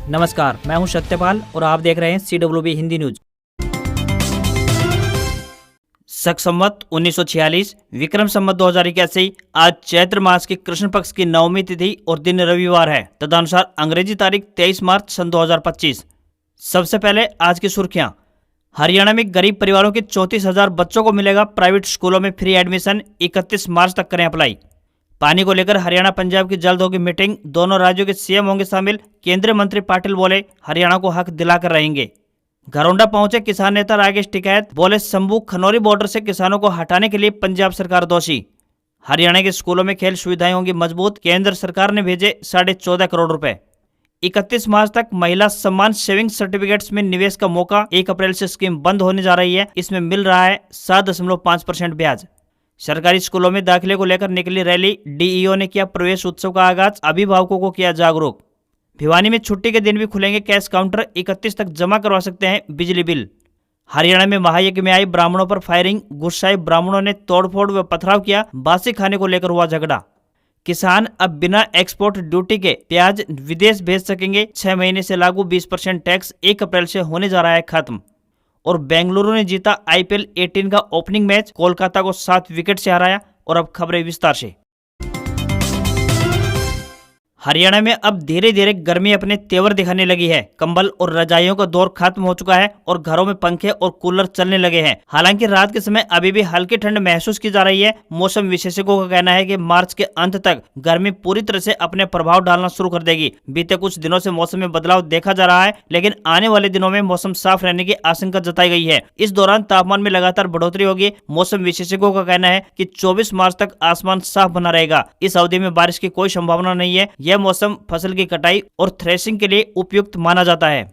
नमस्कार, मैं हूं सत्यपाल और आप देख रहे हैं CWB हिंदी न्यूज। शक संवत 1946 विक्रम संवत 2081 आज चैत्र मास की कृष्ण पक्ष की नवमी तिथि और दिन रविवार है। तदनुसार अंग्रेजी तारीख 23 मार्च सन 2025। सबसे पहले आज की सुर्खियां। हरियाणा में गरीब परिवारों के 34,000 बच्चों को मिलेगा प्राइवेट स्कूलों में फ्री एडमिशन। 31 मार्च तक करें अप्लाई। पानी को लेकर हरियाणा पंजाब की जल्द होगी मीटिंग। दोनों राज्यों के सीएम होंगे शामिल। केंद्रीय मंत्री पाटिल बोले हरियाणा को हक दिलाकर रहेंगे। घरौंडा पहुंचे किसान नेता राकेश टिकैत, बोले शंभू खनौरी बॉर्डर से किसानों को हटाने के लिए पंजाब सरकार दोषी। हरियाणा के स्कूलों में खेल सुविधाएं होंगी मजबूत। केंद्र सरकार ने भेजे 14.5 करोड़ रुपए। 31 मार्च तक महिला सम्मान सेविंग सर्टिफिकेट्स में निवेश का मौका। 1 अप्रैल से स्कीम बंद होने जा रही है। इसमें मिल रहा है 7.5% ब्याज। सरकारी स्कूलों में दाखिले को लेकर निकली रैली। डीईओ ने किया प्रवेश उत्सव का आगाज। अभिभावकों को किया जागरूक। भिवानी में छुट्टी के दिन भी खुलेंगे कैश काउंटर। 31 तक जमा करवा सकते हैं बिजली बिल। हरियाणा में महायज्ञ में आई ब्राह्मणों पर फायरिंग। गुस्साए ब्राह्मणों ने तोड़फोड़ व पथराव किया। बासी खाने को लेकर हुआ झगड़ा। किसान अब बिना एक्सपोर्ट ड्यूटी के प्याज विदेश भेज सकेंगे। 6 महीने से लागू 20% टैक्स 1 अप्रैल से होने जा रहा है खत्म। और बेंगलुरु ने जीता IPL 18 का ओपनिंग मैच। कोलकाता को 7 विकेट से हराया। और अब खबरें विस्तार से। हरियाणा में अब धीरे धीरे गर्मी अपने तेवर दिखाने लगी है। कंबल और रजाइयों का दौर खत्म हो चुका है और घरों में पंखे और कूलर चलने लगे हैं। हालांकि रात के समय अभी भी हल्की ठंड महसूस की जा रही है। मौसम विशेषज्ञों का कहना है कि मार्च के अंत तक गर्मी पूरी तरह से अपने प्रभाव डालना शुरू कर देगी। बीते कुछ दिनों से मौसम में बदलाव देखा जा रहा है, लेकिन आने वाले दिनों में मौसम साफ रहने की आशंका जताई गई है। इस दौरान तापमान में लगातार बढ़ोतरी होगी। मौसम विशेषज्ञों का कहना है कि 24 मार्च तक आसमान साफ बना रहेगा। इस अवधि में बारिश की कोई संभावना नहीं है। यह मौसम फसल की कटाई और थ्रेशिंग के लिए उपयुक्त माना जाता है।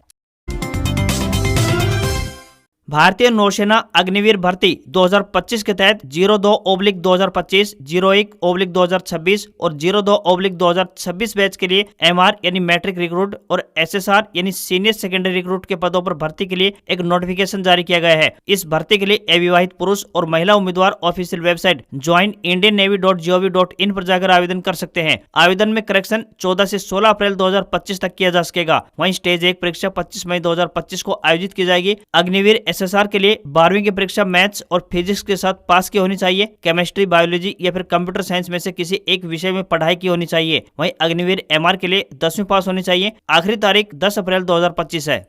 भारतीय नौसेना अग्निवीर भर्ती 2025 के तहत 02/2025, 01/2026 और 02/2026 बैच के लिए MR यानी मैट्रिक रिक्रूट और SSR यानी सीनियर सेकेंडरी रिक्रूट के पदों पर भर्ती के लिए एक नोटिफिकेशन जारी किया गया है। इस भर्ती के लिए अविवाहित पुरुष और महिला उम्मीदवार ऑफिशियल वेबसाइट joinindiannavy.gov.in पर जाकर आवेदन कर सकते हैं। आवेदन में करेक्शन 14 से 16 अप्रैल 2025 तक किया जा सकेगा। वहीं स्टेज 1 परीक्षा 25 मई 2025 को आयोजित की जाएगी। अग्निवीर SSR के लिए 12वीं की परीक्षा मैथ्स और फिजिक्स के साथ पास की होनी चाहिए। केमिस्ट्री, बायोलॉजी या फिर कंप्यूटर साइंस में से किसी एक विषय में पढ़ाई की होनी चाहिए। वहीं अग्निवीर MR के लिए 10वीं पास होनी चाहिए। आखिरी तारीख 10 अप्रैल 2025 है।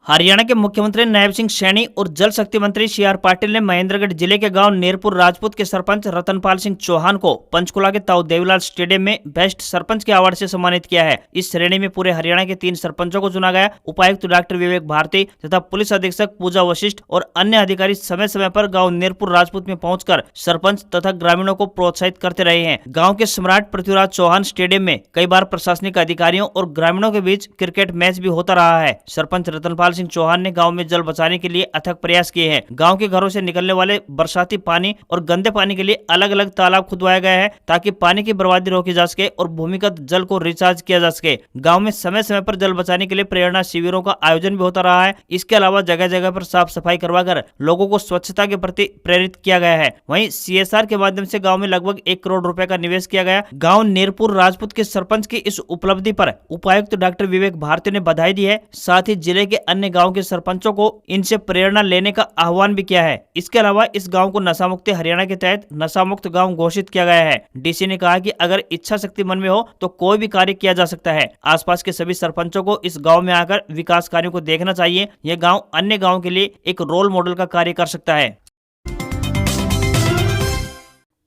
हरियाणा के मुख्यमंत्री नायब सिंह सैनी और जल शक्ति मंत्री CR पाटिल ने महेंद्रगढ़ जिले के गांव नेरपुर राजपूत के सरपंच रतनपाल सिंह चौहान को पंचकुला के ताऊ देवीलाल स्टेडियम में बेस्ट सरपंच के अवार्ड से सम्मानित किया है। इस श्रेणी में पूरे हरियाणा के 3 सरपंचों को चुना गया। उपायुक्त डॉक्टर विवेक भारती तथा पुलिस अधीक्षक पूजा वशिष्ठ और अन्य अधिकारी समय समय पर गाँव नेरपुर राजपूत में पहुंचकर सरपंच तथा ग्रामीणों को प्रोत्साहित करते रहे हैं। गाँव के सम्राट पृथ्वीराज चौहान स्टेडियम में कई बार प्रशासनिक अधिकारियों और ग्रामीणों के बीच क्रिकेट मैच भी होता रहा है। सरपंच रतनपाल सिंह चौहान ने गांव में जल बचाने के लिए अथक प्रयास किए हैं। गांव के घरों से निकलने वाले बरसाती पानी और गंदे पानी के लिए अलग अलग तालाब खुदवाया गया है ताकि पानी की बर्बादी रोकी जा सके और भूमिगत जल को रिचार्ज किया जा सके। गांव में समय समय पर जल बचाने के लिए प्रेरणा शिविरों का आयोजन भी होता रहा है। इसके अलावा जगह जगह पर साफ सफाई करवाकर लोगों को स्वच्छता के प्रति प्रेरित किया गया है। वहीं CSR के माध्यम से गाँव में लगभग 1 करोड़ रुपए का निवेश किया गया। गाँव नेरपुर राजपूत के सरपंच की इस उपलब्धि पर उपायुक्त डॉक्टर विवेक भारती ने बधाई दी है। साथ ही जिले के अन्य गाँव के सरपंचों को इनसे प्रेरणा लेने का आह्वान भी किया है। इसके अलावा इस गांव को नशा मुक्ति हरियाणा के तहत नशा मुक्त गांव घोषित किया गया है। DC ने कहा कि अगर इच्छा शक्ति मन में हो तो कोई भी कार्य किया जा सकता है। आसपास के सभी सरपंचों को इस गांव में आकर विकास कार्यों को देखना चाहिए। यह गांव अन्य गांव के लिए एक रोल मॉडल का कार्य कर सकता है।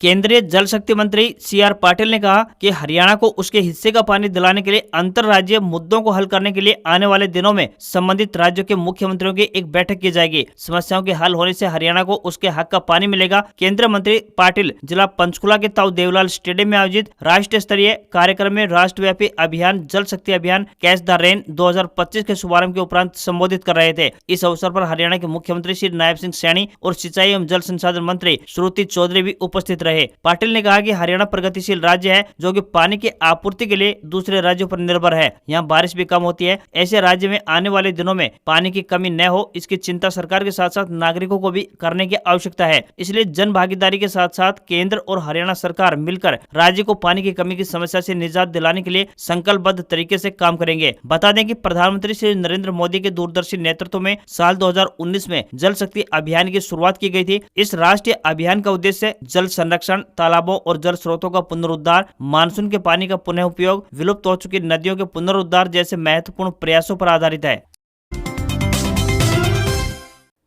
केंद्रीय जल शक्ति मंत्री CR पाटिल ने कहा कि हरियाणा को उसके हिस्से का पानी दिलाने के लिए अंतर्राज्यीय मुद्दों को हल करने के लिए आने वाले दिनों में संबंधित राज्यों के मुख्यमंत्रियों की एक बैठक की जाएगी। समस्याओं के हल होने से हरियाणा को उसके हक का पानी मिलेगा। केंद्रीय मंत्री पाटिल जिला पंचकुला के ताऊ देवीलाल स्टेडियम में आयोजित राष्ट्रीय स्तरीय कार्यक्रम में राष्ट्रव्यापी अभियान जल शक्ति अभियान कैच द रेन 2025 के शुभारंभ के उपरांत संबोधित कर रहे थे। इस अवसर पर हरियाणा के मुख्यमंत्री श्री नायब सिंह सैनी और सिंचाई एवं जल संसाधन मंत्री श्रुति चौधरी भी उपस्थित रहे। पाटिल ने कहा कि हरियाणा प्रगतिशील राज्य है जो कि पानी की आपूर्ति के लिए दूसरे राज्यों पर निर्भर है। यहाँ बारिश भी कम होती है। ऐसे राज्य में आने वाले दिनों में पानी की कमी न हो, इसकी चिंता सरकार के साथ साथ नागरिकों को भी करने की आवश्यकता है। इसलिए जन भागीदारी के साथ साथ केंद्र और हरियाणा सरकार मिलकर राज्य को पानी की कमी की समस्या से निजात दिलाने के लिए संकल्पबद्ध तरीके से काम करेंगे। बता दें कि प्रधानमंत्री श्री नरेंद्र मोदी के दूरदर्शी नेतृत्व में साल 2019 में जल शक्ति अभियान की शुरुआत की गई थी। इस राष्ट्रीय अभियान का उद्देश्य जल संरक्षण, तालाबों और जल स्रोतों का पुनरुद्धार, मानसून के पानी का पुनः उपयोग, विलुप्त हो चुकी नदियों के पुनरुद्धार जैसे महत्वपूर्ण प्रयासों पर आधारित है।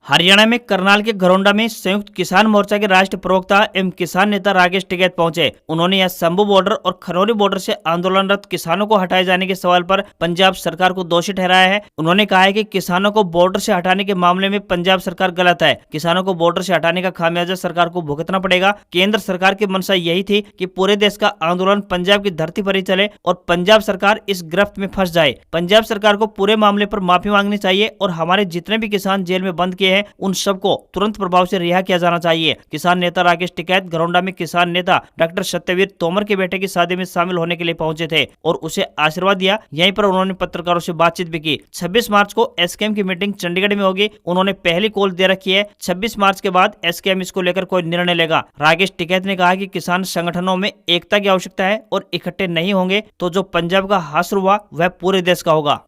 हरियाणा में करनाल के घरोंडा में संयुक्त किसान मोर्चा के राष्ट्रीय प्रवक्ता एवं किसान नेता राकेश टिकैत पहुंचे। उन्होंने यहां शंभू बॉर्डर और खनौरी बॉर्डर से आंदोलनरत किसानों को हटाए जाने के सवाल पर पंजाब सरकार को दोषी ठहराया है। उन्होंने कहा है कि किसानों को बॉर्डर से हटाने के मामले में पंजाब सरकार गलत है। किसानों को बॉर्डर से हटाने का खामियाजा सरकार को भुगतना पड़ेगा। केंद्र सरकार की मंशा यही थी कि पूरे देश का आंदोलन पंजाब की धरती पर ही चले और पंजाब सरकार इस गिरफ्त में फंस जाए। पंजाब सरकार को पूरे मामले पर माफी मांगनी चाहिए और हमारे जितने भी किसान जेल में बंद किए हैं उन सबको तुरंत प्रभाव से रिहा किया जाना चाहिए। किसान नेता राकेश टिकैत घरोंडा में किसान नेता डॉक्टर सत्यवीर तोमर के बेटे की शादी में शामिल होने के लिए पहुंचे थे और उसे आशीर्वाद दिया। यहीं पर उन्होंने पत्रकारों से बातचीत भी की। 26 मार्च को एसकेएम की मीटिंग चंडीगढ़ में होगी। उन्होंने पहली कॉल दे रखी है। 26 मार्च के बाद एसकेएम इसको लेकर कोई निर्णय लेगा। राकेश टिकैत ने कहा कि किसान संगठनों में एकता की आवश्यकता है और इकट्ठे नहीं होंगे तो जो पंजाब का हासिल हुआ वह पूरे देश का होगा।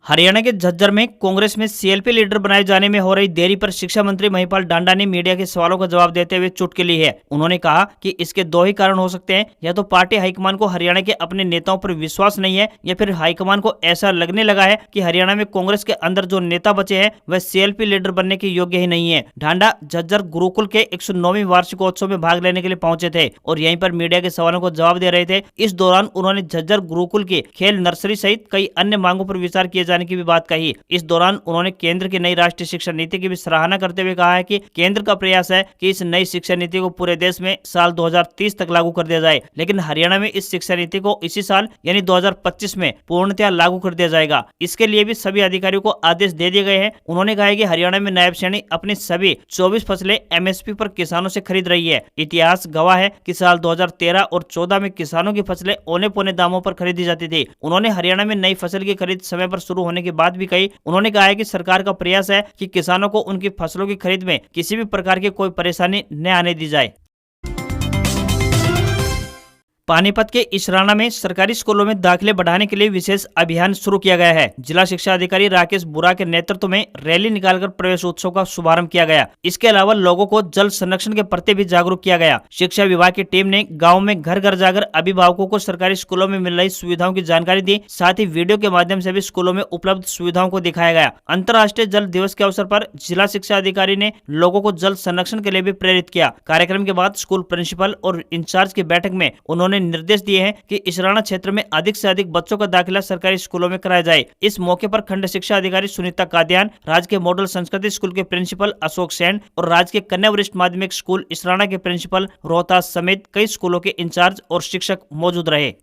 हरियाणा के झज्जर में कांग्रेस में सीएलपी लीडर बनाए जाने में हो रही देरी पर शिक्षा मंत्री महिपाल डांडा ने मीडिया के सवालों का जवाब देते हुए चुटकी ली है। उन्होंने कहा कि इसके दो ही कारण हो सकते हैं, या तो पार्टी हाईकमान को हरियाणा के अपने नेताओं पर विश्वास नहीं है या फिर हाईकमान को ऐसा लगने लगा है कि हरियाणा में कांग्रेस के अंदर जो नेता बचे हैं वह सीएलपी लीडर बनने के योग्य ही नहीं है। डांडा झज्जर गुरुकुल के 109वीं वार्षिकोत्सव में भाग लेने के लिए पहुंचे थे और यहीं पर मीडिया के सवालों को जवाब दे रहे थे। इस दौरान उन्होंने झज्जर गुरुकुल की खेल नर्सरी सहित कई अन्य मांगों पर विचार किए जाने की भी बात कही। इस दौरान उन्होंने केंद्र की नई राष्ट्रीय शिक्षा नीति की भी सराहना करते हुए कहा है कि केंद्र का प्रयास है कि इस नई शिक्षा नीति को पूरे देश में साल 2030 तक लागू कर दिया जाए, लेकिन हरियाणा में इस शिक्षा नीति को इसी साल यानी 2025 में पूर्णतया लागू कर दिया जाएगा। इसके लिए भी सभी अधिकारियों को आदेश दे दिए गए हैं। उन्होंने कहा है कि हरियाणा में नायब श्रेणी अपनी सभी 24 फसलें एमएसपी पर किसानों से खरीद रही है। इतिहास गवाह है कि साल 2013 और 14 में किसानों की फसलें औने पौने दामों पर खरीदी जाती थी। उन्होंने हरियाणा में नई फसल की खरीद समय पर शुरू होने की बात भी कही। उन्होंने कहा है कि सरकार का प्रयास है कि किसानों को उनकी फसलों की खरीद में किसी भी प्रकार की कोई परेशानी न आने दी जाए। पानीपत के इसराना में सरकारी स्कूलों में दाखिले बढ़ाने के लिए विशेष अभियान शुरू किया गया है। जिला शिक्षा अधिकारी राकेश बुरा के नेतृत्व में रैली निकालकर प्रवेश उत्सव का शुभारंभ किया गया। इसके अलावा लोगों को जल संरक्षण के प्रति भी जागरूक किया गया। शिक्षा विभाग की टीम ने गाँव में घर घर जाकर अभिभावकों को सरकारी स्कूलों में मिल रही सुविधाओं की जानकारी दी। साथ ही वीडियो के माध्यम से भी स्कूलों में उपलब्ध सुविधाओं को दिखाया गया। अंतर्राष्ट्रीय जल दिवस के अवसर पर जिला शिक्षा अधिकारी ने लोगों को जल संरक्षण के लिए भी प्रेरित किया। कार्यक्रम के बाद स्कूल प्रिंसिपल और इंचार्ज की बैठक में उन्होंने निर्देश दिए हैं कि इसराना क्षेत्र में अधिक से अधिक बच्चों का दाखिला सरकारी स्कूलों में कराया जाए। इस मौके पर खंड शिक्षा अधिकारी सुनीता कादियान, राजकीय मॉडल संस्कृति स्कूल के प्रिंसिपल अशोक सेन और राजकीय कन्या वरिष्ठ माध्यमिक स्कूल इसराना के प्रिंसिपल रोहतास समेत कई स्कूलों के इंचार्ज और शिक्षक मौजूद रहे।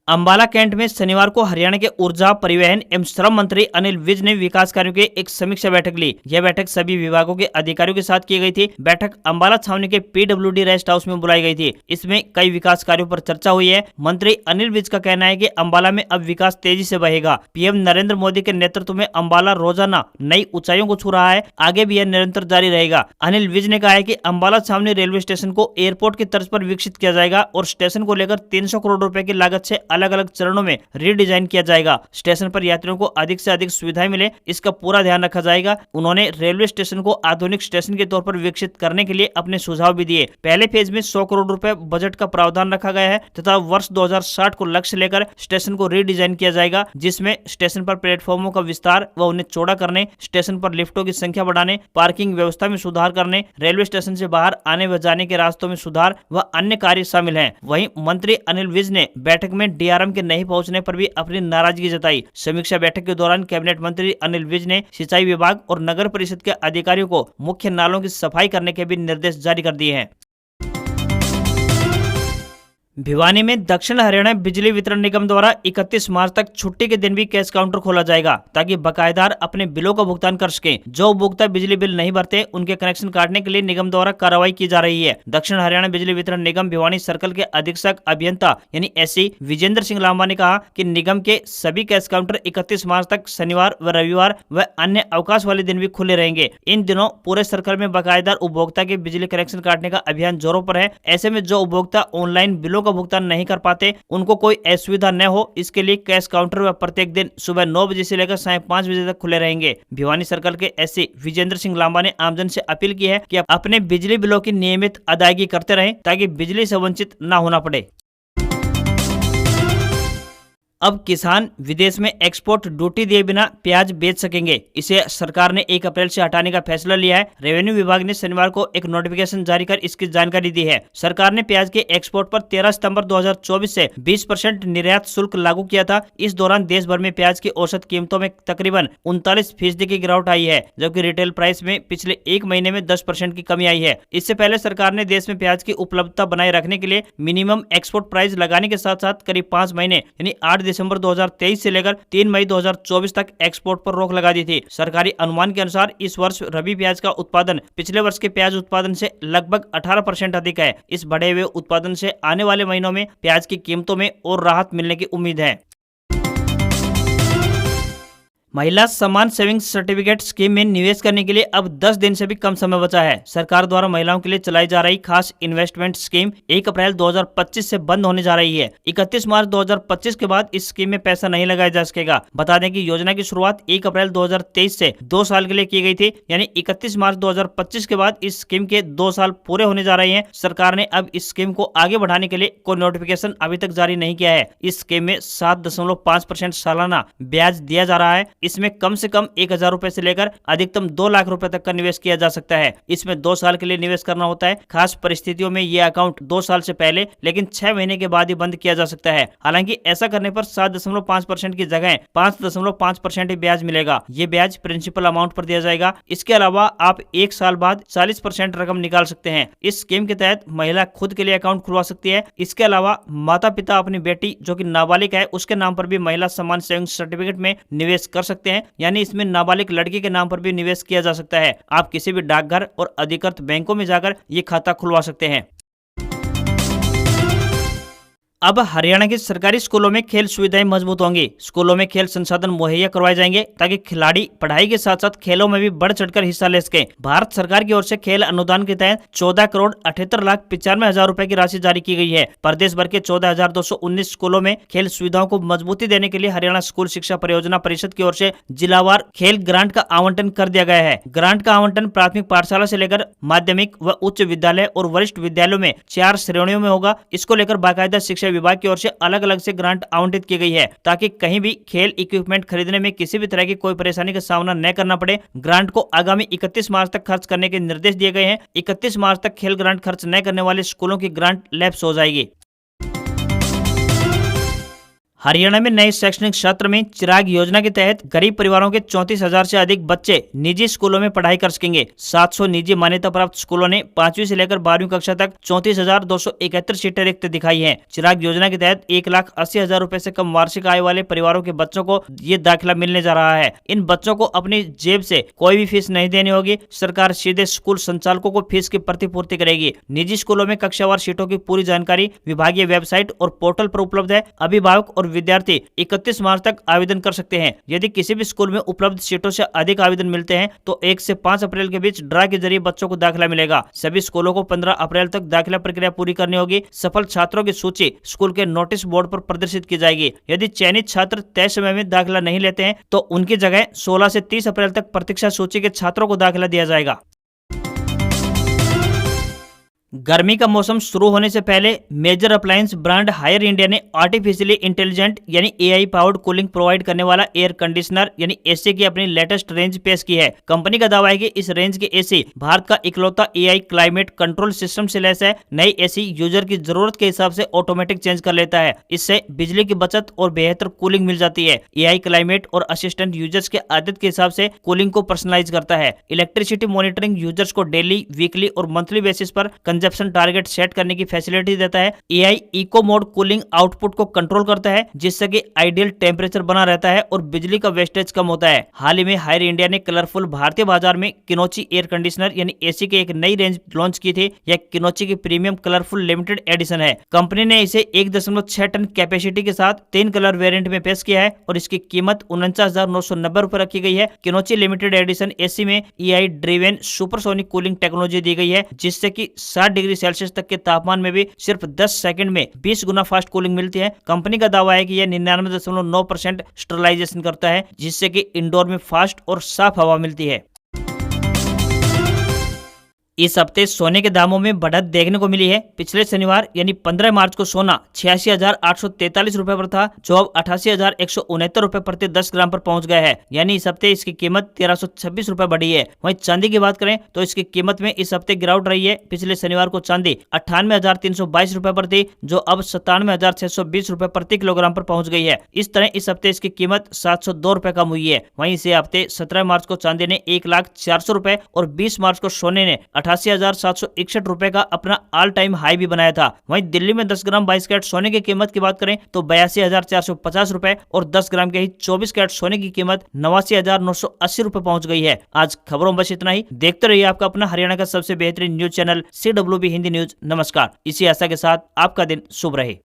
अंबाला कैंट में शनिवार को हरियाणा के ऊर्जा, परिवहन एवं श्रम मंत्री अनिल विज ने विकास कार्यों की एक समीक्षा बैठक ली। यह बैठक सभी विभागों के अधिकारियों के साथ की गई थी। बैठक अंबाला छावनी के पीडब्ल्यूडी रेस्ट हाउस में बुलाई गई थी। इसमें कई विकास कार्यों पर चर्चा हुई है। मंत्री अनिल विज का कहना है कि अंबाला में अब विकास तेजी से बढ़ेगा। पीएम नरेंद्र मोदी के नेतृत्व में अंबाला रोजाना नई ऊंचाइयों को छू रहा है। आगे भी यह निरंतर जारी रहेगा। अनिल विज ने कहा है कि अंबाला छावनी रेलवे स्टेशन को एयरपोर्ट की तर्ज पर विकसित किया जाएगा और स्टेशन को लेकर 300 करोड़ रुपए की लागत से अलग अलग चरणों में रीडिजाइन किया जाएगा। स्टेशन पर यात्रियों को अधिक से अधिक सुविधाएं मिले, इसका पूरा ध्यान रखा जाएगा। उन्होंने रेलवे स्टेशन को आधुनिक स्टेशन के तौर पर विकसित करने के लिए अपने सुझाव भी दिए। पहले फेज में 100 करोड़ रुपए बजट का प्रावधान रखा गया है तथा वर्ष 2060 को लक्ष्य लेकर स्टेशन को रीडिजाइन किया जाएगा, जिसमें स्टेशन पर प्लेटफॉर्मों का विस्तार व उन्हें चौड़ा करने, स्टेशन पर लिफ्टों की संख्या बढ़ाने, पार्किंग व्यवस्था में सुधार करने, रेलवे स्टेशन से बाहर आने व जाने के रास्तों में सुधार व अन्य कार्य शामिल हैं। वहीं मंत्री अनिल विज ने बैठक में डीआरएम के नहीं पहुंचने पर भी अपनी नाराजगी जताई। समीक्षा बैठक के दौरान कैबिनेट मंत्री अनिल विज ने सिंचाई विभाग और नगर परिषद के अधिकारियों को मुख्य नालों की सफाई करने के भी निर्देश जारी कर दिए हैं। भिवानी में दक्षिण हरियाणा बिजली वितरण निगम द्वारा 31 मार्च तक छुट्टी के दिन भी कैश काउंटर खोला जाएगा ताकि बकायेदार अपने बिलों का भुगतान कर सके। जो उपभोक्ता बिजली बिल नहीं भरते उनके कनेक्शन काटने के लिए निगम द्वारा कार्रवाई की जा रही है। दक्षिण हरियाणा बिजली वितरण निगम भिवानी सर्कल के अधीक्षक अभियंता यानी एससी विजेंद्र सिंह लांबा ने कहा कि निगम के सभी कैश काउंटर 31 मार्च तक शनिवार व रविवार व अन्य अवकाश वाले दिन भी खुले रहेंगे। इन दिनों पूरे सर्कल में बकायेदार उपभोक्ता के बिजली कनेक्शन काटने का अभियान जोरों पर है। ऐसे में जो उपभोक्ता ऑनलाइन बिलों का भुगतान नहीं कर पाते उनको कोई असुविधा न हो, इसके लिए कैश काउंटर व प्रत्येक दिन सुबह 9 बजे से लेकर साय 5 बजे तक खुले रहेंगे। भिवानी सर्कल के एससी विजेंद्र सिंह लांबा ने आमजन से अपील की है कि अपने बिजली बिलों की नियमित अदायगी करते रहें ताकि बिजली से वंचित न होना पड़े। अब किसान विदेश में एक्सपोर्ट ड्यूटी दिए बिना प्याज बेच सकेंगे। इसे सरकार ने 1 अप्रैल से हटाने का फैसला लिया है। रेवेन्यू विभाग ने शनिवार को एक नोटिफिकेशन जारी कर इसकी जानकारी दी है। सरकार ने प्याज के एक्सपोर्ट पर 13 सितंबर 2024 से 20% निर्यात शुल्क लागू किया था। इस दौरान देश भर में प्याज की औसत कीमतों में तकरीबन 39% की गिरावट आई है, जबकि रिटेल प्राइस में पिछले 1 महीने में 10% की कमी आई है। इससे पहले सरकार ने देश में प्याज की उपलब्धता बनाए रखने के लिए मिनिमम एक्सपोर्ट प्राइस लगाने के साथ साथ करीब 5 महीने यानी 8 दिसंबर 2023 से लेकर 3 मई 2024 तक एक्सपोर्ट पर रोक लगा दी थी। सरकारी अनुमान के अनुसार इस वर्ष रबी प्याज का उत्पादन पिछले वर्ष के प्याज उत्पादन से लगभग 18% अधिक है। इस बढ़े हुए उत्पादन से आने वाले महीनों में प्याज की कीमतों में और राहत मिलने की उम्मीद है। महिला सम्मान सेविंग्स सर्टिफिकेट स्कीम में निवेश करने के लिए अब 10 दिन से भी कम समय बचा है। सरकार द्वारा महिलाओं के लिए चलाई जा रही खास इन्वेस्टमेंट स्कीम 1 अप्रैल 2025 से बंद होने जा रही है। 31 मार्च 2025 के बाद इस स्कीम में पैसा नहीं लगाया जा सकेगा। बता दें कि योजना की शुरुआत 1 अप्रैल 2023 से 2 साल के लिए की गई थी, यानी 31 मार्च 2025 के बाद इस स्कीम के 2 साल पूरे होने जा रहे हैं। सरकार ने अब इस स्कीम को आगे बढ़ाने के लिए कोई नोटिफिकेशन अभी तक जारी नहीं किया है। इस स्कीम में 7.5% सालाना ब्याज दिया जा रहा है। इसमें कम से कम 1,000 रुपए से लेकर अधिकतम 2 लाख रुपए तक का निवेश किया जा सकता है। इसमें 2 साल के लिए निवेश करना होता है। खास परिस्थितियों में ये अकाउंट 2 साल से पहले लेकिन 6 महीने के बाद ही बंद किया जा सकता है। हालांकि ऐसा करने पर 7.5% की जगह 5.5% ही ब्याज मिलेगा। ये ब्याज प्रिंसिपल अमाउंट पर दिया जाएगा। इसके अलावा आप 1 साल बाद 40% रकम निकाल सकते हैं। इस स्कीम के तहत महिला खुद के लिए अकाउंट खुलवा सकती है। इसके अलावा माता पिता अपनी बेटी जो कि नाबालिग है उसके नाम पर भी महिला सम्मान सेविंग्स सर्टिफिकेट में निवेश कर सकते हैं, यानी इसमें नाबालिग लड़की के नाम पर भी निवेश किया जा सकता है। आप किसी भी डाकघर और अधिकृत बैंकों में जाकर ये खाता खुलवा सकते हैं। अब हरियाणा के सरकारी स्कूलों में खेल सुविधाएं मजबूत होंगी। स्कूलों में खेल संसाधन मुहैया करवाए जाएंगे ताकि खिलाड़ी पढ़ाई के साथ साथ खेलों में भी बढ़ चढ़कर हिस्सा ले सके। भारत सरकार की ओर से खेल अनुदान के तहत 14,78,95,000 रुपए की राशि जारी की गई है। प्रदेश भर के 14,219 स्कूलों में खेल सुविधाओं को मजबूती देने के लिए हरियाणा स्कूल शिक्षा परियोजना परिषद की ओर से जिलावार खेल ग्रांट का आवंटन कर दिया गया है। ग्रांट का आवंटन प्राथमिक पाठशाला से लेकर माध्यमिक व उच्च विद्यालय और वरिष्ठ विद्यालयों में 4 श्रेणियों में होगा। इसको लेकर बाकायदा शिक्षा विभाग की ओर से अलग अलग से ग्रांट आवंटित की गई है ताकि कहीं भी खेल इक्विपमेंट खरीदने में किसी भी तरह की कोई परेशानी का सामना न करना पड़े। ग्रांट को आगामी 31 मार्च तक खर्च करने के निर्देश दिए गए हैं। 31 मार्च तक खेल ग्रांट खर्च न करने वाले स्कूलों की ग्रांट लैप्स हो जाएगी। हरियाणा में नए शैक्षणिक सत्र में चिराग योजना के तहत गरीब परिवारों के 34,000 से अधिक बच्चे निजी स्कूलों में पढ़ाई कर सकेंगे। 700 निजी मान्यता प्राप्त स्कूलों ने 5वीं से लेकर 12वीं कक्षा तक 34,271 सीटें रिक्त दिखाई हैं। चिराग योजना के तहत 1,80,000 रुपए से कम वार्षिक आय वाले परिवारों के बच्चों को ये दाखिला मिलने जा रहा है। इन बच्चों को अपनी जेब से कोई भी फीस नहीं देनी होगी। सरकार सीधे स्कूल संचालकों को फीस की प्रतिपूर्ति करेगी। निजी स्कूलों में कक्षावार सीटों की पूरी जानकारी विभागीय वेबसाइट और पोर्टल पर उपलब्ध है। अभिभावक और विद्यार्थी 31 मार्च तक आवेदन कर सकते हैं। यदि किसी भी स्कूल में उपलब्ध सीटों से अधिक आवेदन मिलते हैं तो 1 से 5 अप्रैल के बीच ड्रा के जरिए बच्चों को दाखिला मिलेगा। सभी स्कूलों को 15 अप्रैल तक दाखिला प्रक्रिया पूरी करनी होगी। सफल छात्रों की सूची स्कूल के नोटिस बोर्ड पर प्रदर्शित की जाएगी। यदि चयनित छात्र तय समय में दाखिला नहीं लेते हैं तो उनकी जगह 16 से 30 अप्रैल तक प्रतीक्षा सूची के छात्रों को दाखिला दिया जाएगा। गर्मी का मौसम शुरू होने से पहले major appliance brand Haier India ने आर्टिफिशियली इंटेलिजेंट यानी एआई पावर्ड कूलिंग प्रोवाइड करने वाला एयर कंडीशनर यानी एसी की अपनी लेटेस्ट रेंज पेश की है। कंपनी का दावा है कि इस रेंज के एसी भारत का इकलौता एआई क्लाइमेट कंट्रोल सिस्टम से लैस है। नई एसी यूजर की जरूरत के हिसाब से ऑटोमेटिक चेंज कर लेता है। इससे बिजली की बचत और बेहतर कूलिंग मिल जाती है। एआई क्लाइमेट और असिस्टेंट यूजर्स के आदत के हिसाब से कूलिंग को पर्सनलाइज करता है। इलेक्ट्रिसिटी मॉनिटरिंग यूजर्स को डेली, वीकली और मंथली बेसिस पर कंजप्शन टारगेट सेट करने की फैसिलिटी देता है। AI eco mode cooling output को कंट्रोल करता है, जिससे कि आइडियल टेम्परेचर बना रहता है और बिजली का वेस्टेज कम होता है। हाल ही में हायर इंडिया ने कलरफुल भारतीय बाजार में किनोची एयर कंडीशनर यानी AC की एक नई रेंज लॉन्च की थी। यह किनोची की प्रीमियम कलरफुल लिमिटेड एडिशन है। कंपनी ने इसे 1.6 टन कैपेसिटी के साथ 3 कलर वेरिएंट में पेश किया है और इसकी कीमत 49,990 रुपए रखी गई है। किनोची लिमिटेड एडिशन AC में EI driven supersonic cooling technology दी गई है, जिससे कि 60 डिग्री सेल्सियस तक के तापमान में भी सिर्फ 10 सेकंड में 20 गुना फास्ट कूलिंग मिलती है। कंपनी का दावा है कि यह 99.9% स्टरलाइजेशन करता है, जिससे कि इंडोर में फास्ट और साफ हवा मिलती है। इस हफ्ते सोने के दामों में बढ़त देखने को मिली है। पिछले शनिवार यानी 15 मार्च को सोना 86,843 रुपए पर था, जो अब 88,169 रुपए प्रति 10 ग्राम पर पहुंच गया है। यानी इस हफ्ते इसकी कीमत 1,326 रुपए बढ़ी है। वहीं चांदी की बात करें तो इसकी कीमत में इस हफ्ते गिरावट रही है। पिछले शनिवार को चांदी 98,322 रुपए पर थी, जो अब 97,620 रुपए प्रति किलोग्राम पर पहुंच गई है। इस तरह इस हफ्ते इसकी कीमत 702 रुपए कम हुई है। वहीं इसी हफ्ते 17 मार्च को चांदी ने 1,04,000 रुपए और 20 मार्च को सोने ने 88,761 रुपए का अपना ऑल टाइम हाई भी बनाया था। वहीं दिल्ली में 10 ग्राम 22 कैरेट सोने की कीमत की बात करें तो 82,450 रुपए और 10 ग्राम के ही 24 कैरेट सोने की कीमत 89,980 रुपए पहुंच गई है। आज खबरों में बस इतना ही। देखते रहिए आपका अपना हरियाणा का सबसे बेहतरीन news channel CWB Hindi news. नमस्कार। इसी आशा के साथ आपका दिन शुभ रहे।